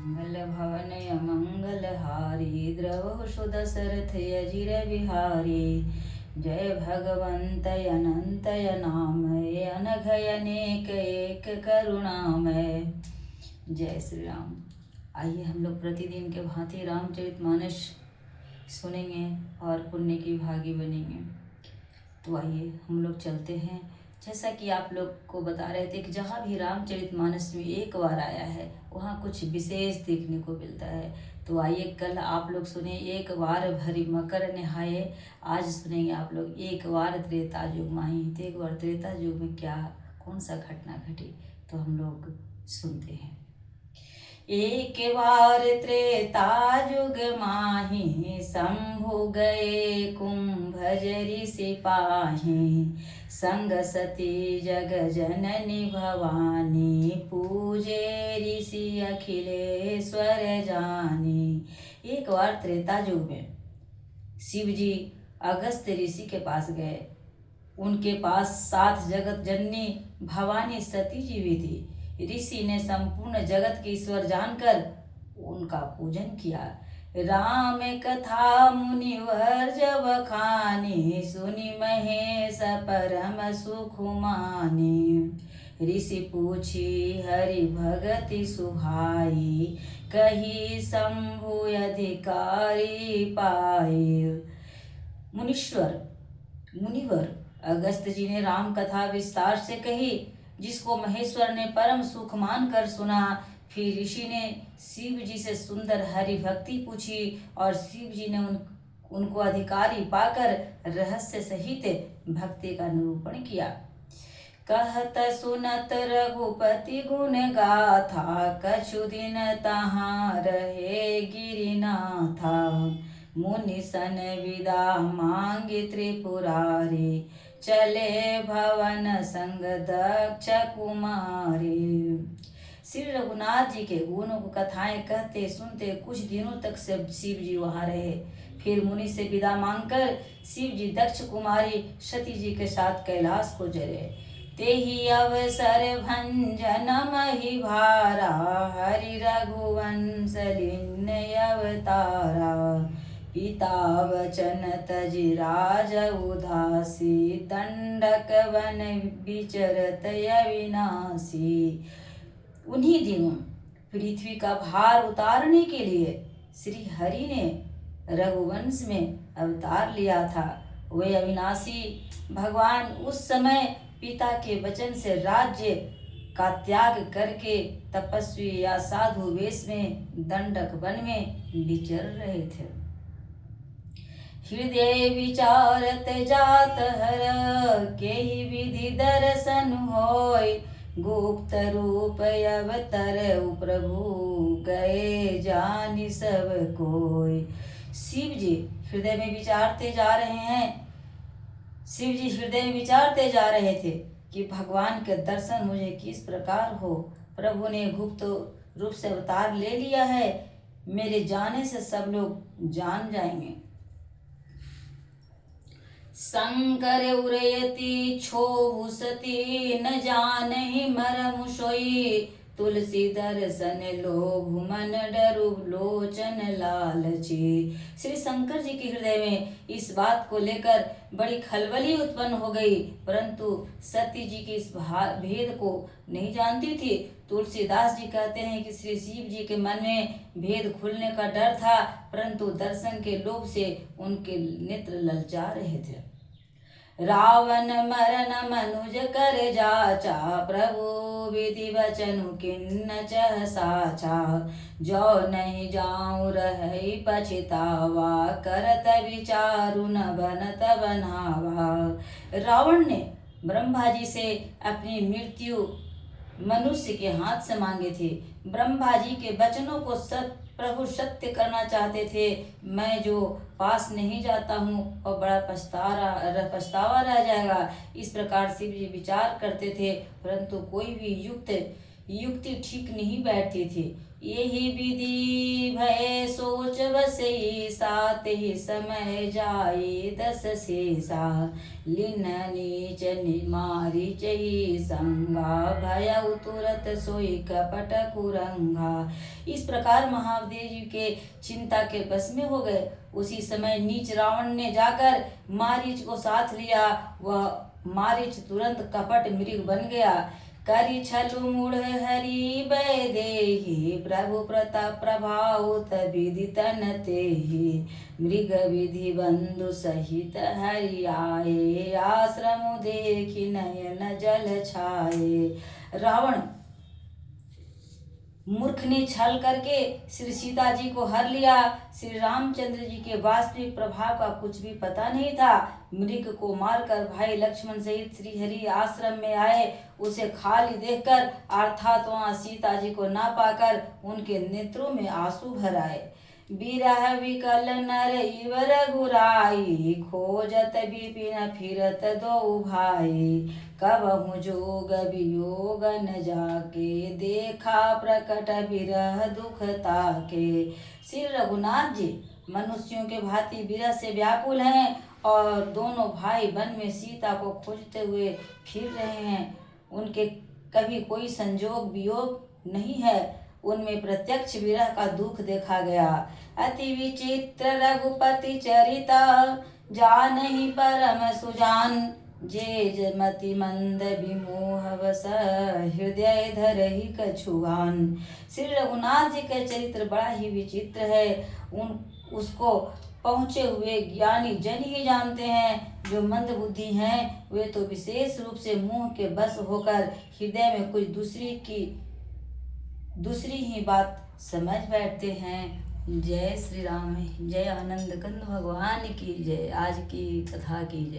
मंगल भवन अमंगल हारी द्रवहु सुदशरथ अजिर बिहारी। जय भगवंत अनंतय नामय अनघय अनेक एक करुणामय। जय श्री राम। आइए हम लोग प्रतिदिन के भांति रामचरितमानस सुनेंगे और पुण्य की भागी बनेंगे। तो आइए हम लोग चलते हैं। जैसा कि आप लोग को बता रहे थे कि जहाँ भी रामचरितमानस में एक बार आया है वहाँ कुछ विशेष देखने को मिलता है। तो आइए कल आप लोग सुने एक बार भरी मकर नहाए। आज सुनेंगे आप लोग एक बार त्रेता युग माही। तो एक बार त्रेता युग में क्या कौन सा घटना घटी तो हम लोग सुनते हैं। एक बार त्रेता युग माही शंभु गए कुंभजरि सिपाही। संग सती जग जननी भवानी पूजे ऋषि अखिलेश्वर जानी। एक बार त्रेता युग में शिव जी अगस्त ऋषि के पास गए। उनके पास 7 जगत जननी भवानी सती जी भी थी। ऋषि ने संपूर्ण जगत के ईश्वर जानकर उनका पूजन किया। राम कथा मुनिवर जब खानी सुनि महेश परम सुख मानी। ऋषि पूछी हरि भगति सुभाई कही शंभु अधिकारी पाई। मुनिवर अगस्त जी ने राम कथा विस्तार से कही जिसको महेश्वर ने परम सुख मानकर सुना। फिर ऋषि ने शिव जी से सुंदर हरि भक्ति पूछी और शिव जी ने उनको अधिकारी पाकर रहस्य सहित भक्ति का निरूपण किया। कहत सुनत रघुपति गुण गाथा कछु दिन तहाँ रहे गिरिनाथा। मुनि सन विदा मांगे त्रिपुरारी चले भवन संग दक्ष कुमारी। श्री रघुनाथ जी के गुणों को कथाएं कहते सुनते कुछ दिनों तक शिव जी वहां रहे। फिर मुनि से विदा मांगकर शिव जी दक्ष कुमारी सती जी के साथ कैलाश को चले। तेहि अवसर भंजन मही भारा हरि रघुवंश लीन अवतारा। पिता वचन तजि राज उदासी दंडक वन विचरत अविनाशी। उन्हीं दिनों पृथ्वी का भार उतारने के लिए श्री हरि ने रघुवंश में अवतार लिया था। वे अविनाशी भगवान उस समय पिता के वचन से राज्य का त्याग करके तपस्वी या साधु वेश में दंडक वन में विचर रहे थे। हृदय विचारत जात हर केहि विधि दर्शन होय। गुप्त रूप अवतर प्रभु गए जानि सब कोय। शिव जी हृदय में विचारते जा रहे हैं। शिव जी हृदय में विचारते जा रहे थे कि भगवान के दर्शन मुझे किस प्रकार हो। प्रभु ने गुप्त रूप से अवतार ले लिया है। मेरे जाने से सब लोग जान जाएंगे। शंकर उरयति छोहु सती न जानहि मरमु सोई। तुलसी दर्शन लोभ मन डरु लोचन लालची। श्री शंकर जी के हृदय में इस बात को लेकर बड़ी खलबली उत्पन्न हो गई, परंतु सती जी के इस भेद को नहीं जानती थी। तुलसीदास जी कहते हैं कि श्री शिव जी के मन में भेद खुलने का डर था, परंतु दर्शन के लोभ से उनके नेत्र ललचा रहे थे। रावण मरन मनुज कर जाचा प्रभु विधि वचनु किन्न चह साचा। जो नहीं जाऊं रही पछतावा करत विचारु न बनत बनावा। रावण ने ब्रह्मा जी से अपनी मृत्यु मनुष्य के हाथ से मांगे थे। ब्रह्मा जी के वचनों को प्रभु सत्य करना चाहते थे। मैं जो पास नहीं जाता हूँ और बड़ा पछतावा रह जाएगा। इस प्रकार शिव जी विचार करते थे, परंतु कोई भी युक्त युक्ति ठीक नहीं बैठती थी। यही विधि भय सोच बसई, सात ही समय जाए दस शेषा। लिन नीच मारी चही संगा, भय तुरत सोई कपट कुरंगा। इस प्रकार महादेव जी के चिंता के बस में हो गए। उसी समय नीच रावण ने जाकर मारीच को साथ लिया। वह मारीच तुरंत कपट मृग बन गया। करी छलु मूढ़ हरि बै देहि, प्रभु प्रताप प्रभाव विधि तन तेहि। मृग विधि बंधु सहित हरि आए, आश्रम देखि नयन जल छाए। रावण मूर्ख ने छल करके श्री सीता जी को हर लिया। श्री रामचंद्र जी के वास्तविक प्रभाव का कुछ भी पता नहीं था। मृग को मारकर भाई लक्ष्मण सहित श्री हरि आश्रम में आए। उसे खाली देखकर अर्थात वहाँ सीता जी को ना पाकर उनके नेत्रों में आंसू भर आए। बिरह विकल नर इवर गुराई, खोजत विपिन फिरत दो भाई। कबहु जोग वियोग न जाके, देखा प्रकट बिरह दुख ताके। श्री रघुनाथ जी मनुष्यों के भांति विरह से व्याकुल हैं और दोनों भाई वन में सीता को खोजते हुए फिर रहे हैं। उनके कभी कोई संजोग वियोग नहीं है। उनमें प्रत्यक्ष विरह का दुख देखा गया। अति विचित्र रघुपति चरिता, जानहि परम सुजान। जे मति मंद विमोह वस, हृदय धरहि कछुआन। श्री रघुनाथ जी का चरित्र बड़ा ही विचित्र है। उसको पहुँचे हुए ज्ञानी जन ही जानते हैं। जो मंद बुद्धि हैं वे तो विशेष रूप से मुंह के बस होकर हृदय में कुछ दूसरी ही बात समझ बैठते हैं। जय श्री राम, जय आनंद कंद भगवान की जय। आज की कथा की जय।